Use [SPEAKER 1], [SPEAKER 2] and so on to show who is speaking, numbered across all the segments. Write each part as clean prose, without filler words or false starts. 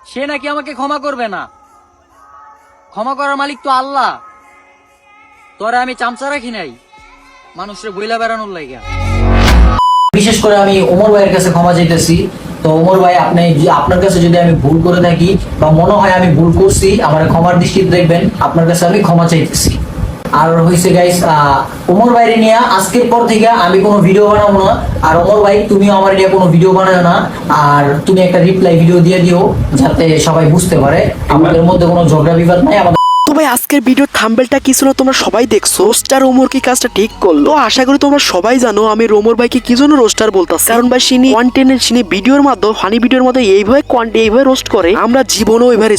[SPEAKER 1] সে নাকি আমাকে ক্ষমা করবে না। ক্ষমা করার মালিক তো আল্লাহ। তোরে আমি চামচা রাখি নাই মানুষের বইলা বেড়ানোর লাইগা। বিশেষ করে আমি ওমর ভাইয়ের কাছে ক্ষমা চাইতেছি। তো ওমর ভাই, আপনার কাছে যদি আমি ভুল করে থাকি বা মনে হয় আমি ভুল করছি, আমার ক্ষমার দৃষ্টিতে দেখবেন। আপনার কাছে আমি ক্ষমা চাইতেছি। আর হয়েছে গাইস, ওমর ভাইরে নিয়ে আজকের পর থেকে আমি কোনো ভিডিও বানাবো না। আর ওমর ভাই, তুমিও আমার নিয়ে কোনো ভিডিও বানাও না। আর তুমি একটা রিপ্লাই ভিডিও দিয়ে দিও, যাতে সবাই বুঝতে পারে আমাদের মধ্যে কোনো ঝগড়া বিবাদ নাই।
[SPEAKER 2] তো ভাই, আজকের ভিডিওর থাম্বনেলটা কি ছিল তোমরা সবাই দেখছো। রোস্টার ওমর কি কাজটা ঠিক করলো? তো আশা করি তোমরা সবাই জানো আমি ওমর ভাইকে কি জন্য রোস্টার বলতাছি। কারণ ভাই সিনি কন্টেন্টের সিনি ভিডিওর মাধ্যমে, ফানি ভিডিওর মধ্যে এইভাবে রোস্ট করে, আমরা জীবনেও এইভাবে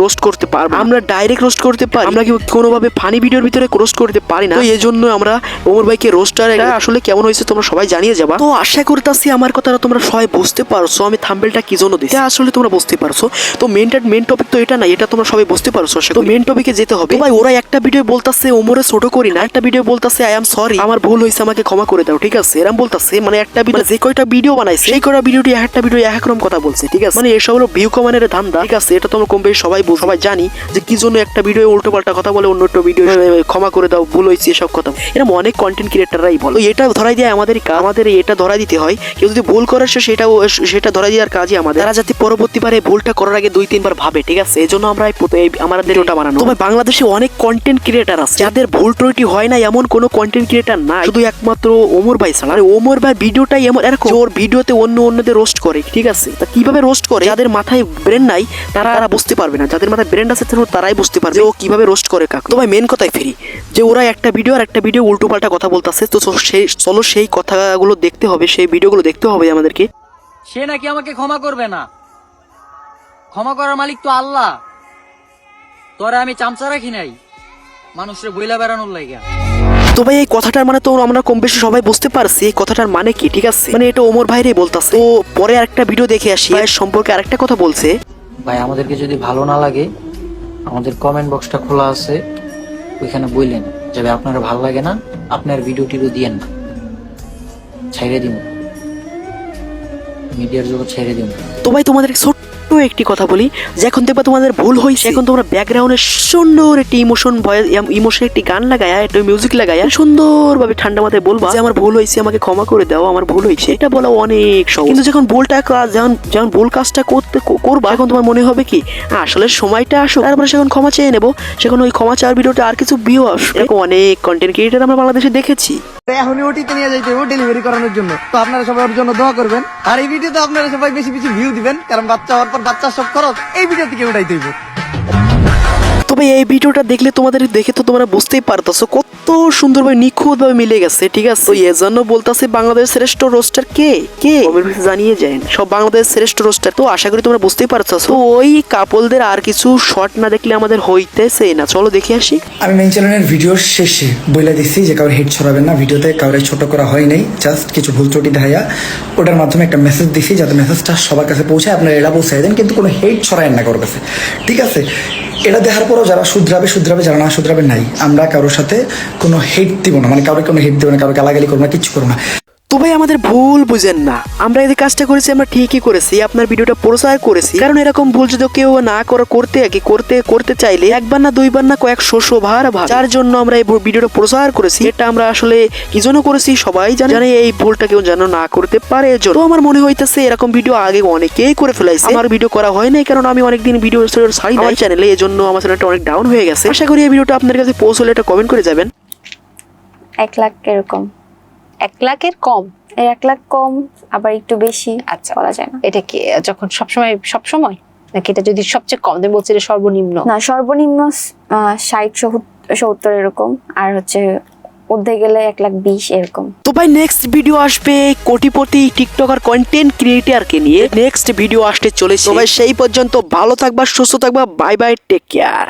[SPEAKER 2] রোস্ট করতে পারবো। আমরা ডাইরেক্ট রোস্ট করতে পারি, আমরা কি কোনোভাবে ফানি ভিডিওর ভিতরে রোস্ট করতে পারি না। তো এই জন্য আমরা ওমর ভাইকে রোস্টার, এটা আসলে কেমন হয়েছে তোমরা সবাই জানিয়ে যাবা। তো আশা করতেছি আমার কথাটা তোমরা সবাই বুঝতে পারছো আমি থাম্বনেলটা কি জন্য দিই, আসলে তোমরা বুঝতে পারছো। তো মেন টপিক তো এটা না, এটা তোমরা সবাই বুঝতে পারছো। তো মেন টপিকে যেতে হবে। ভাই, ওরা একটা ভিডিও বলতাছে ওমরে ছোট করি না, একটা ভিডিও বলতাছে আই এম সরি, আমার ভুল হয়েছে, আমাকে ক্ষমা করে দাও। ঠিক আছে, এরকম বলতাছে। মানে একটা ভিডিও, যে কয়টা ভিডিও বানাইছে সেই কয়টা ভিডিওটি একটা ভিডিও এক রকম কথা বলছে। ঠিক আছে, মানে এসব হলো ভিউ কমানের ধান্দা। ঠিক আছে, এটা তোমরা কম বেশি সবাই জানি যে কি জন্য একটা ভিডিও উল্টো পাল্টা কথা বলে, অন্য একটা ভিডিও ক্ষমা করে দাও, ভুল হয়েছে, এসব কথা। এরকম অনেক কন্টেন্ট ক্রিয়েটাররাই বলে। এটা ধরাই দিয়ে আমাদের এটা ধরাই দিতে হয়। কেউ যদি ভুল করে সেটা ধরাই দেওয়ার কাজই আমাদের। তারা যাতে পরবর্তীবারে ভুলটা করার আগে 2-3 বার ভাবে। ঠিক আছে, এই জন্য আমরা আমাদের ওটা বানানো। তবে বাংলাদেশে অনেক কন্টেন্ট ক্রিয়েটার আছে যাদের ভুল ত্রুটি হয় না, এমন কোনো কন্টেন্ট ক্রিয়েটার নাই শুধু একমাত্র ওমর ভাই ছাড়া। আর ওমর ভাই ভিডিওটাই এরকম, ওর ভিডিওতে অন্যদের রোস্ট করে। ঠিক আছে, তা কিভাবে রোস্ট করে? যাদের মাথায় ব্রেন নাই তারা বুঝতে পারবে না, যাদের মাথায় ব্রেন আছে তারাই বুঝতে পারবে যে ও কিভাবে রোস্ট করে কাকে। তো ভাই, মেন কথায় ফিরি, যে ওরা একটা ভিডিও উল্টো পাল্টা কথা বলতেছে। তো চলো সেই কথাগুলো দেখতে হবে, সেই ভিডিওগুলো দেখতে হবে আমাদেরকে।
[SPEAKER 1] সে নাকি আমাকে ক্ষমা করবে না। ক্ষমা করার মালিক তো আল্লাহ। তোরে আমি চামচা রাখি নাই মানুষের বইলা বেড়ানোর লাইগা।
[SPEAKER 2] তো ভাই, এই কথাটার মানে তো আমরা কম বেশি সবাই বুঝতে পারছি এই কথাটার মানে কি। ঠিক আছে, মানে এটা ওমর ভাইরে বলতাছে। তো পরে আরেকটা ভিডিও দেখে আসি, ভাইয়ের সম্পর্কে আরেকটা কথা বলছে।
[SPEAKER 1] ভাই, আমাদেরকে যদি ভালো না লাগে, আমাদের কমেন্ট বক্সটা খোলা আছে, ওইখানে বললেন যে ভাই আপনার ভালো লাগে না, আপনার ভিডিওটিও দিয়েন না, ছেড়ে দিন, মিডিয়ার জগৎ ছেড়ে দিন।
[SPEAKER 2] তো ভাই, তোমাদের ছোট্ট একটি কথা বলি, যে এখন দেখবা তোমাদের ভুল হয়েছে, এখন তোমরা ব্যাকগ্রাউন্ডে সুন্দর একটি ইমোশন একটি গান লাগায়া, একটা মিউজিক লাগায়া সুন্দরভাবে ঠান্ডা মাথায় বলবা যে আমার ভুল হয়েছে, আমাকে ক্ষমা করে দাও, আমার ভুল হয়েছে। এটা বলা অনেক সহজ। কিন্তু যখন যখন ভুল কাজটা করবা, এখন তোমার মনে হবে কি আসলে সময়টা আসুক, তারপরে সেখন ক্ষমা চেয়ে নেবো। সেখন ওই ক্ষমা চাওয়ার ভিডিওটা আর কিছু ভিউ আসবে। এরকম অনেক কন্টেন্ট ক্রিয়েটার আমরা বাংলাদেশে দেখেছি।
[SPEAKER 3] এখনই ওটিতে নিয়ে যাইতে হবে ডেলিভারি করানোর জন্য। তো আপনারা সবাই ওর জন্য দোয়া করবেন। আর এই ভিডিওতে আপনারা সবাই বেশি বেশি ভিউ দিবেন, কারণ বাচ্চা হওয়ার পর বাচ্চার সব খরচ এই ভিডিও থেকে উঠাইতে হইব।
[SPEAKER 2] তবে এই ভিডিওটা দেখলে দেখে তো তোমরা বুঝতেই পারতেছো কত সুন্দরভাবে নিখুঁতভাবে মিলে গেছে। ঠিক আছে, তো এই জন্য বলতেছে বাংলাদেশের শ্রেষ্ঠ রোস্টার কে জানিয়ে যায় সব বাংলাদেশের শ্রেষ্ঠ রোস্টার। তো আশা করি তোমরা বুঝতেই পারছো। তো ওই কাপলদের আর কিছু শর্ট না দেখলে আমাদের হইতেছে না। চলো দেখে আসি।
[SPEAKER 4] আমি মেইন চ্যানেলের ভিডিওর শেষে বলে দিচ্ছি যে কারোর হেড ছড়াবেন না। ভিডিওতে কাউরে ছোট করা হয় নাই, জাস্ট কিছু ভুল ত্রুটি দেখাইয়া ওটার মাধ্যমে একটা মেসেজ দিছি, যাতে মেসেজটা সবার কাছে পৌঁছায়। আপনারা এটা পৌঁছাই দেন, কিন্তু কোনো হেড ছড়ায় না কারোর কাছে। ঠিক আছে, এটা দেখার পরও যারা শুধরাবে, যারা না শুধরাবে নাই। আমরা কারোর সাথে কোনো হেট দিব না, মানে কারোর কোনো হেট দিব না, কারো গালাগালি করবো না, কিচ্ছু করবো না।
[SPEAKER 2] তো ভাই, আমাদের ভুল বুঝেন না, আমরা এই কাজটা করেছি আমরা ঠিকই করেছি, আপনার ভিডিওটা প্রচার করেছি। কারণ এরকম ভুল যদি কেউ না করতে চাইলে একবার না দুইবার না কয়েকশো বার, যার জন্য আমরা এই ভিডিওটা প্রচার করেছি। এটা আমরা আসলে কি জন্য করেছি সবাই জানে, এই ভুলটা কেউ যেন না করতে পারে। তো আমার মনে হইতেছে এরকম ভিডিও আগে অনেকেই করে ফেলাইছে, আমার ভিডিও করা হয় নাই, কারণ আমি অনেকদিন ভিডিও ছাড়ি নাই চ্যানেলে, এই জন্য আমার চ্যানেলটা অনেক ডাউন হয়ে গেছে। আশা করি এই ভিডিওটা আপনার কাছে পৌঁছলে এটা কমেন্ট করে যাবেন।
[SPEAKER 5] 1 লাখ এরকম,
[SPEAKER 6] 1 লাখের কম,
[SPEAKER 5] 1 লাখ কম আবার একটু বেশি,
[SPEAKER 6] আচ্ছা
[SPEAKER 5] বলা যায় না।
[SPEAKER 6] এটা কি যখন সবসময় নাকি এটা যদি সবচেয়ে কম দেন বলছে সর্বনিম্ন?
[SPEAKER 5] না, সর্বনিম্ন 60-70 এরকম, আর হচ্ছে ঊর্ধ্বে গেলে 1,20,000 এরকম।
[SPEAKER 2] তো ভাই, নেক্সট ভিডিও আসবে কোটিপতি টিকটকার কন্টেন্ট ক্রিয়েটরকে নিয়ে। নেক্সট ভিডিও আসতে চলেছে। তো ভাই, সেই পর্যন্ত ভালো থাকবা, সুস্থ থাকবা, বাই বাই, টেক কেয়ার।